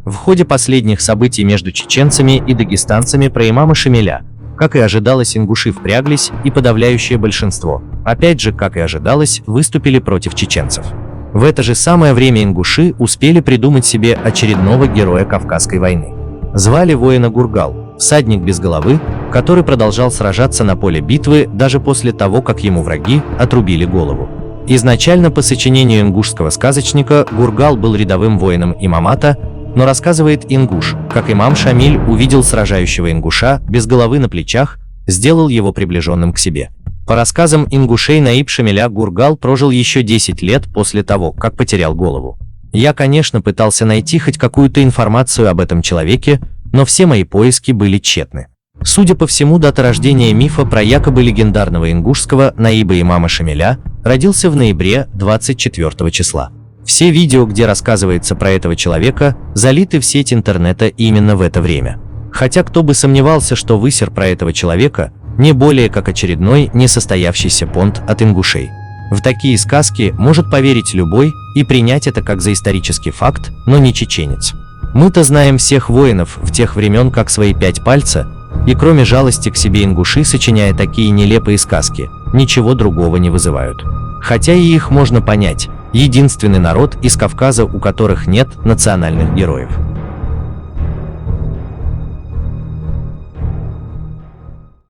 В ходе последних событий между чеченцами и дагестанцами про имама Шамиля, как и ожидалось, ингуши впряглись, и подавляющее большинство, опять же, как и ожидалось, выступили против чеченцев. В это же самое время ингуши успели придумать себе очередного героя Кавказской войны. Звали воина Гургал, всадник без головы, который продолжал сражаться на поле битвы даже после того, как ему враги отрубили голову. Изначально, по сочинению ингушского сказочника, Гургал был рядовым воином имамата, но, рассказывает ингуш, как имам Шамиль увидел сражающего ингуша без головы на плечах, сделал его приближенным к себе. По рассказам ингушей, наиб Шамиля Гургал прожил еще 10 лет после того, как потерял голову. Я, конечно, пытался найти хоть какую-то информацию об этом человеке, но все мои поиски были тщетны. Судя по всему, дата рождения мифа про якобы легендарного ингушского наиба имама Шамиля родился в ноябре 24 числа. Все видео, где рассказывается про этого человека, залиты в сеть интернета именно в это время. Хотя кто бы сомневался, что высер про этого человека не более как очередной несостоявшийся понт от ингушей. В такие сказки может поверить любой и принять это как за исторический факт, но не чеченец. Мы-то знаем всех воинов в тех времен как свои 5 пальца, и кроме жалости к себе ингуши, сочиняя такие нелепые сказки, ничего другого не вызывают. Хотя и их можно понять. Единственный народ из Кавказа, у которых нет национальных героев.